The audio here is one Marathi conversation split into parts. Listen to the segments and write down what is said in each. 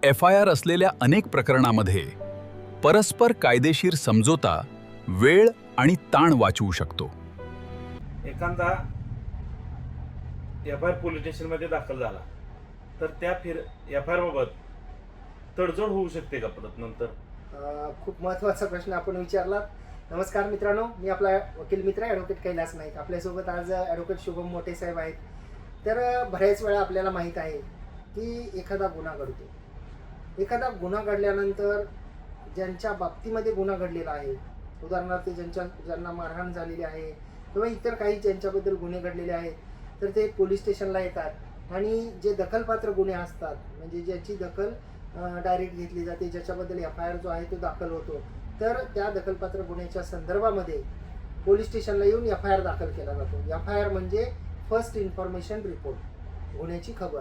FIR असलेल्या अनेक प्रकरणामध्ये परस्पर कायदेशीर समझोता वेळ आणि ताण वाचवू शकतो. एखादा FIR पोलीस स्टेशनमध्ये दाखल झाला तर त्या FIR बाबत तडजोड होऊ शकते का परत नंतर? खूप महत्त्वाचा प्रश्न आपण विचारला. नमस्कार मित्रांनो, मी आपला वकील मित्र ॲडव्होकेट कैलास नाईक. आपल्यासोबत आज ॲडव्होकेट शुभम मोठे साहेब आहेत. तर बऱ्याच वेळा आपल्याला माहीत आहे की एखादा गुन्हा घडतो. एखादा गुन्हा घडल्यानंतर ज्यांच्या बाबतीमध्ये गुन्हा घडलेला आहे, उदाहरणार्थ ज्यांना मारहाण झालेली आहे किंवा इतर काही ज्यांच्याबद्दल गुन्हे घडलेले आहेत, तर ते पोलीस स्टेशनला येतात आणि जे दखलपात्र गुन्हे असतात, म्हणजे ज्याची दखल डायरेक्ट घेतली जाते, ज्याच्याबद्दल FIR जो आहे तो दाखल होतो, तर त्या दखलपात्र गुन्ह्याच्या संदर्भामध्ये पोलीस स्टेशनला येऊन FIR दाखल केला जातो. FIR म्हणजे फर्स्ट इन्फॉर्मेशन रिपोर्ट, गुन्ह्याची खबर.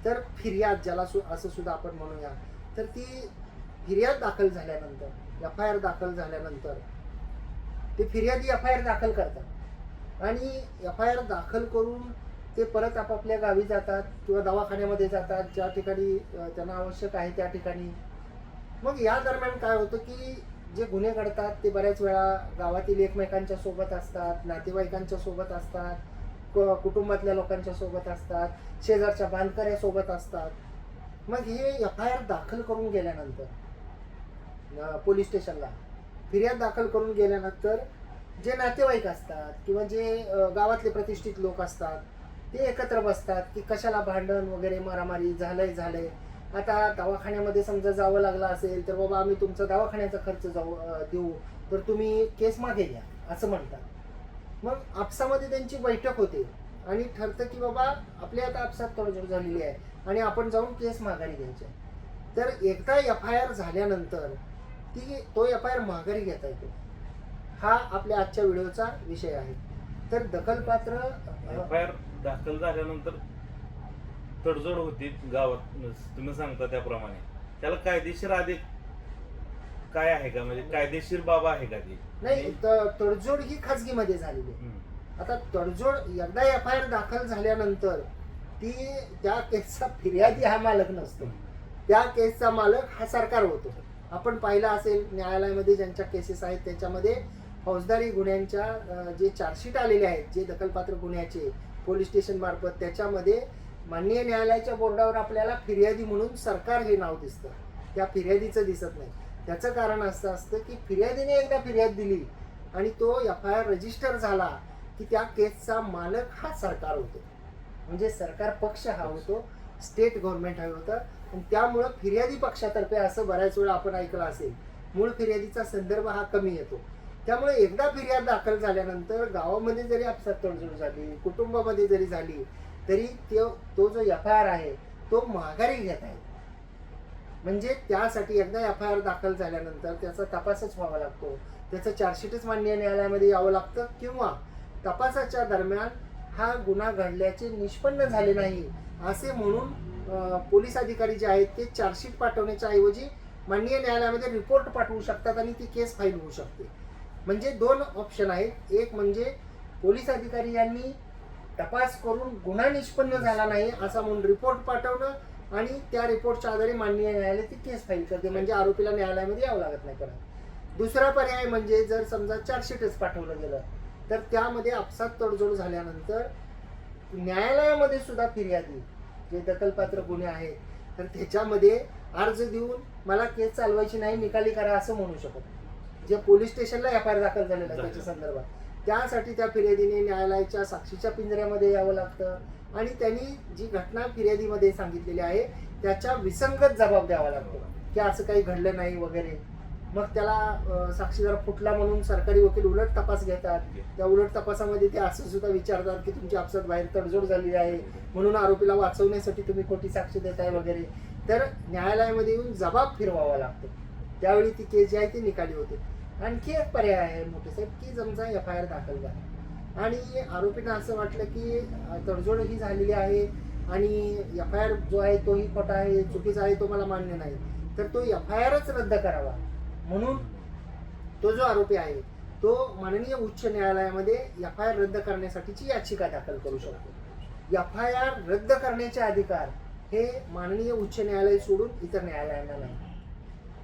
तर फिर्याद ज्याला असं सुद्धा आपण म्हणूया, तर ती फिर्याद दाखल झाल्यानंतर, FIR दाखल झाल्यानंतर ते फिर्यादी FIR दाखल करतात आणि FIR दाखल करून ते परत आपापल्या गावी जातात किंवा दवाखान्यामध्ये जातात, ज्या ठिकाणी त्यांना आवश्यक आहे त्या ठिकाणी. मग या दरम्यान काय होतं की जे गुन्हे घडतात ते बऱ्याच वेळा गावातील एकमेकांच्या सोबत असतात, नातेवाईकांच्या सोबत असतात, कुटुंबातल्या लोकांच्या सोबत असतात, शेजारच्या बांधकऱ्या सोबत असतात. मग हे FIR दाखल करून गेल्यानंतर पोलीस स्टेशनला फिर्याद दाखल करून गेल्यानंतर जे नातेवाईक असतात किंवा जे गावातले प्रतिष्ठित लोक असतात, ते एकत्र बसतात की कशाला भांडण वगैरे, मारामारी झालंय. आता दवाखान्यामध्ये समजा जावं लागलं असेल तर बाबा आम्ही तुमचा दवाखान्याचा खर्च देऊ, तर तुम्ही केस मागे घ्या असं म्हणतात. मग आपसामध्ये त्यांची बैठक होते आणि ठरतं की बाबा आपली आता आपसात तडजोड झालेली आहे आणि आपण जाऊन केस माघारी घ्यायचे. तर एकदा FIR झाल्यानंतर तो FIR माघारी घेता येतो. हा आपल्या आजच्या व्हिडिओचा विषय आहे. तर दखलपात्र FIR दाखल झाल्यानंतर तडजोड होती गावात, तुम्ही सांगता त्याप्रमाणे, त्याला कायदेशीर आधी काय आहे का, म्हणजे कायदेशीर बाब आहे का ती? नाही, तडजोड ही खाजगीमध्ये झालेली आहे. आता तडजोड एकदा FIR दाखल झाल्यानंतर त्या केसचा फिर्यादी हा मालक नसतो, त्या केसचा मालक हा सरकार होतो. आपण पाहिलं असेल न्यायालयामध्ये ज्यांच्या केसेस आहेत त्याच्यामध्ये फौजदारी गुन्ह्यांच्या जे चार्जशीट आलेले आहेत, जे दखलपात्र गुन्ह्याचे पोलीस स्टेशन मार्फत, त्याच्यामध्ये माननीय न्यायालयाच्या बोर्डावर आपल्याला फिर्यादी म्हणून सरकार हे नाव दिसतं, त्या फिर्यादीचं दिसत नाही. त्याचं कारण असं असतं की फिर्यादीने एकदा फिर्याद दिली आणि तो FIR रजिस्टर झाला की त्या केसचा मालक हा सरकार होतो, म्हणजे सरकार पक्ष हा होतो, स्टेट गव्हर्नमेंट हा होतं. आणि त्यामुळं फिर्यादी पक्षातर्फे असं बऱ्याच वेळा आपण ऐकलं असेल, मूळ फिर्यादीचा संदर्भ हा कमी येतो. त्यामुळे एकदा फिर्याद दाखल झाल्यानंतर गावामध्ये जरी आपसात तडजोड झाली, कुटुंबामध्ये जरी झाली, तरी तो जो FIR आहे तो माघारी घेता येतो. म्हणजे त्यासाठी एकदा FIR दाखल झाल्यानंतर त्याचा तपासच व्हावा लागतो, त्याचं चार्जशीटच माननीय न्यायालयामध्ये यावं लागतं, किंवा तपासाच्या दरम्यान हा गुन्हा घडल्याचे निष्पन्न झाले नाही असे म्हणून पोलीस अधिकारी जे आहेत ते चार्जशीट पाठवण्याच्या ऐवजी माननीय न्यायालयामध्ये रिपोर्ट पाठवू शकतात आणि ती केस फाईल होऊ शकते. म्हणजे दोन ऑप्शन आहेत. एक म्हणजे पोलीस अधिकारी यांनी तपास करून गुन्हा निष्पन्न झाला नाही असा म्हणून रिपोर्ट पाठवणं आणि त्या रिपोर्टच्या आधारे माननीय न्यायालय ती केस फाईल करते, म्हणजे आरोपीला न्यायालयामध्ये यावं लागत नाही परत. दुसरा पर्याय म्हणजे जर समजा चार्जशीटच पाठवलं गेलं तर त्यामध्ये आपसात तडजोड झाल्यानंतर न्यायालयामध्ये सुद्धा फिर्यादी जे दखलपात्र गुन्हे आहेत तर त्याच्यामध्ये अर्ज देऊन मला केस चालवायची नाही, निकाली करा असं म्हणू शकत, जे पोलीस स्टेशनला FIR दाखल झालेलं आहे त्याच्या संदर्भात. त्यासाठी त्या फिर्यादीने न्यायालयाच्या साक्षीच्या पिंजऱ्यामध्ये यावं लागतं आणि त्यांनी जी घटना फिर्यादीमध्ये सांगितलेली आहे त्याच्या विसंगत जबाब द्यावा लागतो की असं काही घडलं नाही वगैरे. मग त्याला साक्षीदार फुटला म्हणून सरकारी वकील उलट तपास घेतात. त्या उलट तपासामध्ये ते असं सुद्धा विचारतात की तुमची आपसात बाहेर तडजोड झालेली आहे म्हणून आरोपीला वाचवण्यासाठी तुम्ही खोटी साक्ष देताय वगैरे. तर न्यायालयामध्ये येऊन जबाब फिरवावा लागतो, त्यावेळी ती केस जी आहे ती निकाली होते. आणखी एक पर्याय आहे मोठे साहेब की समजा FIR दाखल झाला आणि आरोपींना असं वाटलं की तडजोड ही झालेली आहे आणि FIR जो आहे तोही खोटा आहे, चुकीचा आहे, तो मला मान्य नाही, तर तो FIRच रद्द करावा म्हणून तो जो आरोपी आहे तो माननीय उच्च न्यायालयामध्ये FIR रद्द करण्यासाठीची याचिका दाखल करू शकतो. FIR रद्द करण्याचे अधिकार हे माननीय उच्च न्यायालय सोडून इतर न्यायालयांना नाही.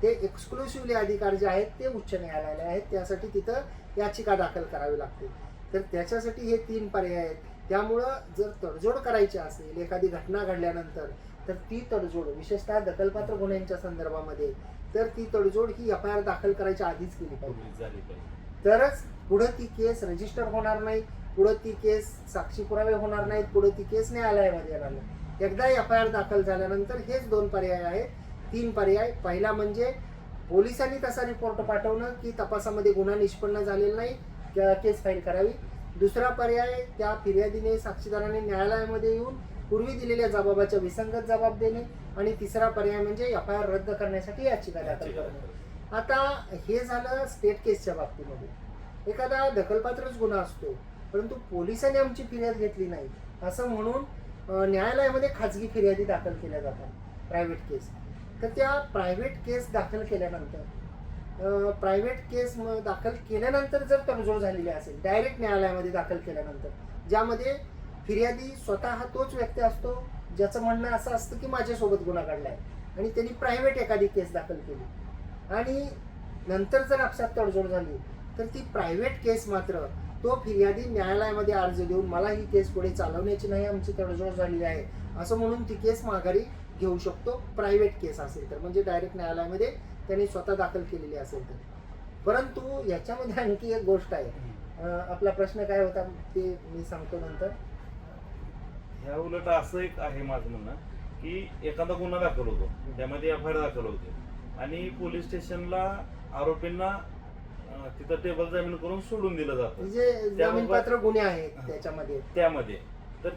ते एक्सक्लुसिव्हली अधिकार जे आहेत ते उच्च न्यायालयाला आहेत. त्यासाठी तिथं याचिका दाखल करावी लागते. तर त्याच्यासाठी हे 3 पर्याय आहेत. त्यामुळं जर तडजोड करायची असेल एखादी घटना घडल्यानंतर, तर ती तडजोड विशेषतः दखलपात्र गुन्ह्यांच्या संदर्भामध्ये, तर ती तडजोड ही FIR दाखल करायच्या आधीच केली पाहिजे. झाली पाहिजे. तरच पुढं ती केस रजिस्टर होणार नाही, पुढं ती केस साक्षी पुरावे होणार नाहीत, पुढं ती केस न्यायालयामध्ये येणार नाही. एकदा FIR दाखल झाल्यानंतर हेच 2 पर्याय आहेत. 3 पर्याय. पहिला म्हणजे पोलिसांनी तसा रिपोर्ट पाठवणं की तपासामध्ये गुन्हा निष्पन्न झालेला नाही, केस फाईल करावी. दुसरा पर्याय त्या फिर्यादीने साक्षीदाराने न्यायालयामध्ये येऊन पूर्वी दिलेल्या जबाबाच्या विसंगत जबाब देणे. आणि तिसरा पर्याय म्हणजे FIR रद्द करण्यासाठी याचिका दाखल करणे. आता हे झालं स्टेट केसच्या बाबतीमध्ये. एखादा दखलपात्रच गुन्हा असतो परंतु पोलिसांनी आमची फिर्याद घेतली नाही असं म्हणून न्यायालयामध्ये खाजगी फिर्यादी दाखल केल्या जातात, प्रायव्हेट केस. तर त्या प्रायव्हेट केस दाखल केल्यानंतर जर तडजोड झालेली असेल, डायरेक्ट न्यायालयामध्ये दाखल केल्यानंतर, ज्यामध्ये फिर्यादी स्वतः तोच व्यक्ती असतो ज्याचं म्हणणं असं असतं की माझ्यासोबत गुन्हा घडलाय आणि त्यांनी प्रायव्हेट एखादी केस दाखल केली आणि नंतर जर आपसात तडजोड झाली, तर ती प्रायव्हेट केस मात्र तो फिर्यादी न्यायालयामध्ये अर्ज देऊन मला ही केस पुढे चालवण्याची नाही, आमची तडजोड झालेली आहे असं म्हणून ती केस माघारी घेऊ शकतो. प्रायव्हेट केस असेल तर, म्हणजे डायरेक्ट न्यायालयामध्ये त्यांनी स्वतः दाखल केलेली असेल तर. परंतु याच्यामध्ये आणखी एक गोष्ट आहे. आपला प्रश्न काय होता ते मी सांगतो नंतर. ह्या उलट असं एक आहे माझं म्हणणं की एखादा गुन्हा दाखल होतो, त्यामध्ये FIR दाखल होते आणि पोलीस स्टेशनला आरोपींना तिथं टेबल जामीन करून सोडून दिलं जातं. म्हणजे जामीनपात्र गुन्हे आहेत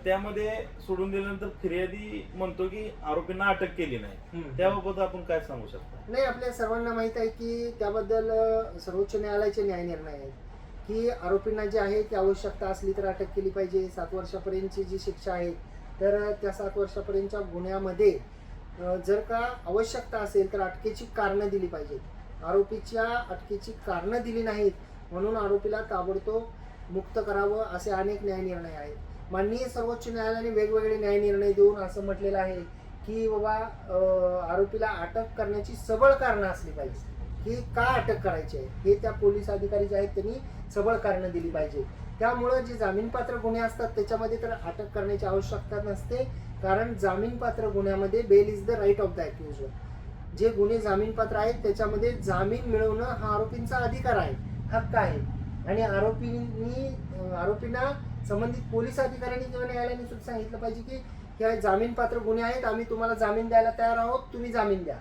त्यामध्ये सोडून दिल्यानंतर फिर्यादी म्हणतो की आरोपींना अटक केली नाही. त्याबाबत आपण काय सांगू शकता? नाही, आपल्या सर्वांना माहित आहे की त्याबद्दल सर्वोच्च न्यायालयाचे न्याय निर्णय आहेत की आरोपींना जे आहे ती आवश्यकता असली तर अटक केली पाहिजे. 7 वर्षापर्यंतची जी शिक्षा आहे तर त्या 7 वर्षापर्यंतच्या गुन्ह्यामध्ये जर का आवश्यकता असेल तर अटकेची कारणं दिली पाहिजेत. आरोपीच्या अटकेची कारणं दिली नाहीत म्हणून आरोपीला ताबडतोब मुक्त करावं असे अनेक न्याय निर्णय आहेत. माननीय सर्वोच्च न्यायालयाने वेगवेगळे न्याय निर्णय देऊन असं म्हटलेलं आहे की बाबा आरोपीला अटक करण्याची सबळ कारणं असली पाहिजे की का अटक करायची आहे हे त्या पोलीस अधिकारी जे आहेत त्यांनी सबळ कारणं दिली पाहिजे. त्यामुळं जे जामीनपात्र गुन्हे असतात त्याच्यामध्ये तर अटक करण्याची आवश्यकता नसते, कारण जामीनपात्र गुन्ह्यामध्ये bail is the right of the accused. जे गुन्हे जामीनपात्र आहेत त्याच्यामध्ये जामीन मिळवणं हा आरोपींचा अधिकार आहे, हक्क आहे. आणि आरोपींना संबंधित पोलीस अधिकाऱ्यांनी किंवा न्यायालयाने सुद्धा सांगितलं पाहिजे की हे जामीनपात्र गुन्हे आहेत, आम्ही तुम्हाला जामीन द्यायला तयार आहोत, तुम्ही जामीन द्या.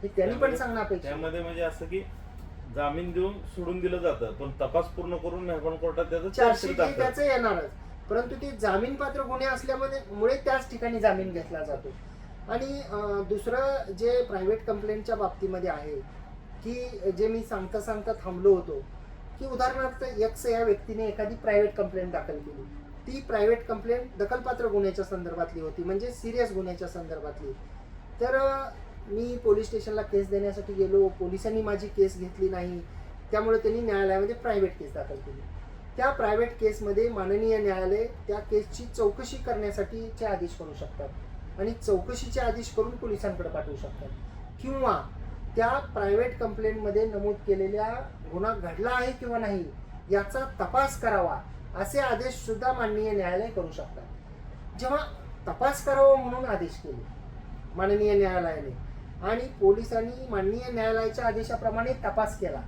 हे त्यांनी पण सांगणं अपेक्षित. त्यामध्ये म्हणजे असं की जामीन देऊन सोडून दिलं जातं पण तपास पूर्ण करून मेहरबान कोर्टात त्याचं चार्जशीट त्याचं येणारच, परंतु ते जामीनपात्र गुन्हे असल्यामुळे त्याच ठिकाणी जामीन घेतला जातो. आणि दुसरं जे प्रायव्हेट कंप्लेंटच्या बाबतीमध्ये आहे की जे मी सांगता थांबलो होतो की उदाहरणार्थ एक्स या व्यक्तीने एखादी प्रायव्हेट कंप्लेंट दाखल केली. ती प्रायव्हेट कंप्लेंट दखलपात्र गुन्ह्याच्या संदर्भातली होती, म्हणजे सिरियस गुन्ह्याच्या संदर्भातली. तर मी पोलीस स्टेशनला केस देण्यासाठी गेलो, पोलिसांनी माझी केस घेतली नाही, त्यामुळे त्यांनी न्यायालयामध्ये प्रायव्हेट केस दाखल केली. त्या प्रायव्हेट केसमध्ये माननीय न्यायालय त्या केसची चौकशी करण्यासाठीचे आदेश करू शकतात आणि चौकशीचे आदेश करून पोलिसांकडे पाठवू शकतात, किंवा त्या प्रायव्हेट कंप्लेंटमध्ये नमूद केलेल्या गुन्हा घडला आहे किंवा नाही याचा तपास करावा असे आदेश सुद्धा माननीय न्यायालय करू शकतात. जेव्हा तपास करावा म्हणून आदेश केले माननीय न्यायालयाने आणि पोलिसांनी माननीय न्यायालयाच्या आदेशाप्रमाणे तपास केला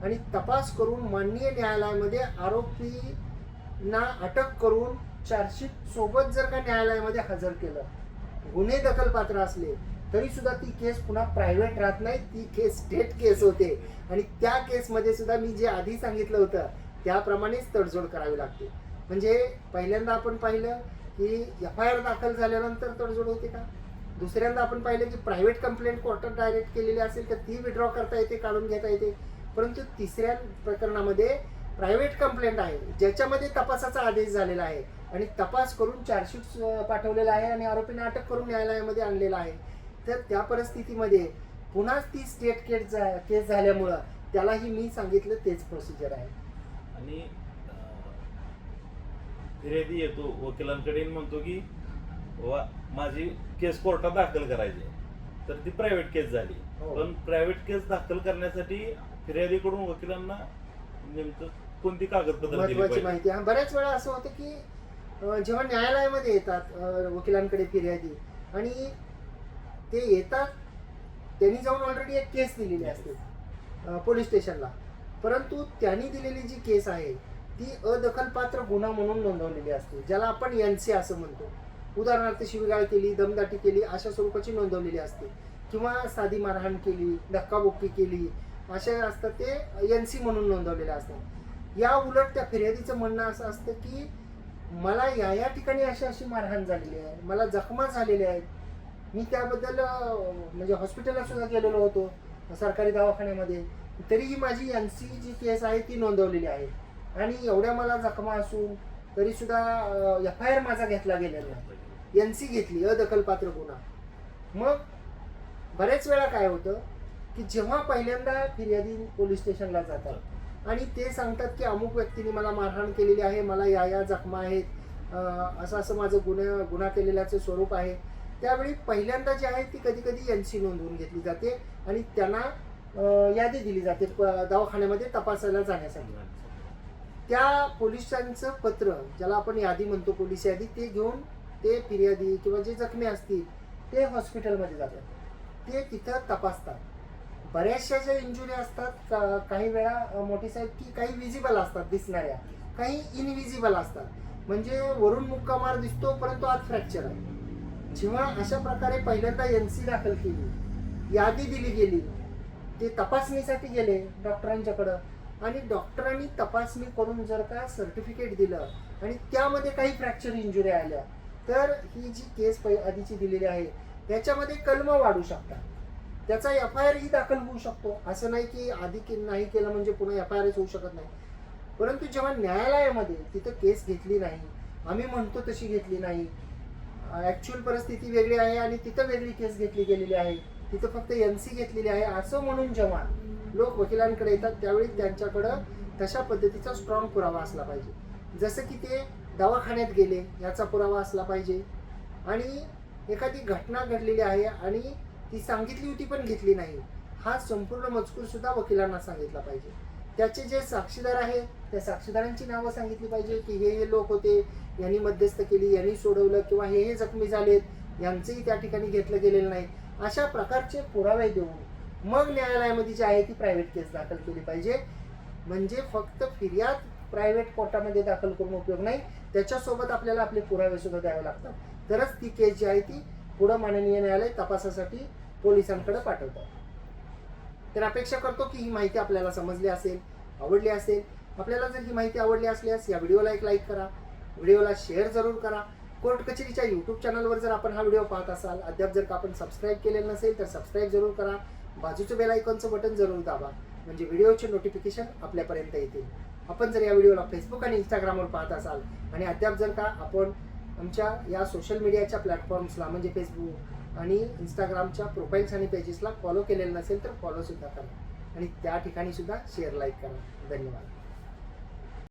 आणि तपास करून माननीय न्यायालयामध्ये आरोपींना अटक करून चार्जशीट सोबत जर का न्यायालयामध्ये हजर केलं, गुन्हे दखलपात्र असले तरी सुद्धा ती केस पुन्हा प्रायव्हेट राहत नाही, ती केस स्टेट केस होते. आणि त्या केसमध्ये सुद्धा मी जे आधी सांगितलं होतं त्याप्रमाणेच तडजोड करावी लागते. म्हणजे पहिल्यांदा आपण पाहिलं की FIR दाखल झाल्यानंतर तडजोड होते का, दुसऱ्यांदा आपण पाहिलं की प्रायव्हेट कंप्लेंट कोर्टात डायरेक्ट केलेली असेल तर ती विड्रॉ करता येते, काढून घेता येते. परंतु तिसऱ्या प्रकरणामध्ये प्रायव्हेट कंप्लेंट आहे ज्याच्यामध्ये तपासाचा आदेश झालेला आहे आणि तपास करून चार्जशीट पाठवलेला आहे आणि आरोपींना अटक करून न्यायालयामध्ये आणलेला आहे. तर त्या परिस्थितीमध्ये पुन्हा ती स्टेट केस झाल्यामुळं त्यालाही मी सांगितलं तेच प्रोसिजर आहे. आणि फिर्यादी येतो वकिलांकडे म्हणतो की माझी केस कोर्टात दाखल करायची आहे. तर ती प्रायव्हेट केस झाली. हो. पण प्रायव्हेट केस दाखल करण्यासाठी फिर्यादीकडून वकिलांना नेमकं कोणती कागदपत्र दिली महत्वाची पाहिजे? माहिती. हा, बऱ्याच वेळा असं होतं की जेव्हा न्यायालयामध्ये येतात वकिलांकडे फिर्यादी आणि ते येतात, त्यांनी जाऊन ऑलरेडी एक केस दिलेली असते पोलीस स्टेशनला, परंतु त्यांनी दिलेली जी केस आहे ती अदखलपात्र गुन्हा म्हणून नोंदवलेली असते, ज्याला आपण NC असं म्हणतो. उदाहरणार्थ शिवीगाळ केली, दमदाटी केली अशा स्वरूपाची नोंदवलेली असते, किंवा साधी मारहाण केली, धक्काबुक्की केली, असे असतात ते NC म्हणून नोंदवलेले असतात. या उलट त्या फिर्यादीचं म्हणणं असं असतं की मला या ठिकाणी अशी अशी मारहाण झालेली आहे, मला जखमा झालेल्या आहेत, मी त्याबद्दल म्हणजे हॉस्पिटलला सुद्धा गेलेलो होतो सरकारी दवाखान्यामध्ये, तरीही माझी NC जी केस आहे ती नोंदवलेली आहे आणि एवढ्या मला जखमा असून तरी सुद्धा FIR माझा घेतला गेलेला नाही, NC घेतली, अदखलपात्र गुन्हा. मग बरेच वेळा काय होतं की जेव्हा पहिल्यांदा फिर्यादी पोलीस स्टेशनला जातात आणि ते सांगतात की अमुक व्यक्तीने मला मारहाण केलेली आहे, मला या जखमा आहेत, असं माझं गुन्हा केलेल्याचं स्वरूप आहे, त्यावेळी पहिल्यांदा जी आहे ती कधी कधी NC नोंदवून घेतली जाते आणि त्यांना यादी दिली जाते दवाखान्यामध्ये तपासायला जाण्यासाठी. त्या पोलिसांचं पत्र, ज्याला आपण यादी म्हणतो, पोलीस यादी, ते घेऊन ते फिर्यादी किंवा जे जखमी असतील ते हॉस्पिटलमध्ये जातात, ते तिथं तपासतात. बऱ्याचशा ज्या इंजुरी असतात काही वेळा मोठी साहेब की काही विजिबल असतात दिसणाऱ्या, काही इनविजिबल असतात, म्हणजे वरून मुक्का मार दिसतो परंतु आत फ्रॅक्चर आहे. जेव्हा अशा प्रकारे पहिल्यांदा NC दाखल केली, यादी दिली गेली, ते तपासणीसाठी गेले डॉक्टरांच्याकडं आणि डॉक्टरांनी तपासणी करून जर का सर्टिफिकेट दिलं आणि त्यामध्ये काही फ्रॅक्चर इंजुरी आल्या, तर ही जी केस आधीची दिलेली आहे त्याच्यामध्ये कलम वाढू शकतात, त्याचा FIR ही दाखल होऊ शकतो. असं नाही की आधी नाही केलं म्हणजे पुन्हा FIRच होऊ शकत नाही. परंतु जेव्हा न्यायालयामध्ये तिथं केस घेतली नाही, आम्ही म्हणतो तशी घेतली नाही, ॲक्च्युअल परिस्थिती वेगळी आहे आणि तिथं वेगळी केस घेतली गेलेली आहे, तिथं फक्त NC घेतलेली आहे, असं म्हणून जेव्हा लोक वकिलांकडे येतात त्यावेळी त्यांच्याकडं तशा पद्धतीचा स्ट्रॉंग पुरावा असला पाहिजे, जसं की ते दवाखान्यात गेले याचा पुरावा असला पाहिजे आणि एखादी घटना घडलेली आहे आणि ती सांगितली होती पण घेतली नाही, हा संपूर्ण मजकूर सुद्धा वकिलांना सांगितला पाहिजे. त्याचे जे साक्षीदार आहेत त्या साक्षीदारांची नावं सांगितली पाहिजे की हे लोक होते, यांनी मध्यस्थ केली, यांनी सोडवलं, किंवा हे जखमी झालेत, यांचंही त्या ठिकाणी घेतलं गेलेलं नाही, अशा प्रकारचे पुरावे देऊन मग न्यायालयामध्ये जी आहे ती प्रायव्हेट केस दाखल केली पाहिजे. म्हणजे फक्त फिर्याद प्रायव्हेट कोर्टामध्ये दाखल करून उपयोग नाही, त्याच्यासोबत आपल्याला आपले पुरावे सुद्धा द्यावे लागतात, तरच ती केस जी आहे ती पुढं माननीय न्यायालय तपासासाठी पोलिसांकडे पाठवतात. तर अपेक्षा करतो की ही माहिती आपल्याला समजली असेल, आवडली असेल. आपल्याला जर ही माहिती आवडली असल्यास या व्हिडिओला एक लाईक करा, व्हिडिओला शेअर जरूर करा. कोर्ट कचेरीच्या YouTube चॅनलवर जर आपण हा व्हिडिओ पाहत असाल, अद्याप जर का आपण सबस्क्राईब केलेलं नसेल तर सबस्क्राईब जरूर करा. बाजूचं बेल आयकॉनचं बटन जरूर दाबा, म्हणजे व्हिडिओचे नोटिफिकेशन आपल्यापर्यंत येतील. आपण जर या व्हिडिओला फेसबुक आणि इंस्टाग्रामवर पाहत असाल आणि अद्याप जर का आपण आमच्या या सोशल मीडियाच्या प्लॅटफॉर्म्सला म्हणजे फेसबुक आणि इंस्टाग्रामच्या प्रोफाईल्स आणि पेजेसला फॉलो केलेलं नसेल तर फॉलो सुद्धा करा आणि त्या ठिकाणी सुद्धा शेअर लाईक करा. धन्यवाद.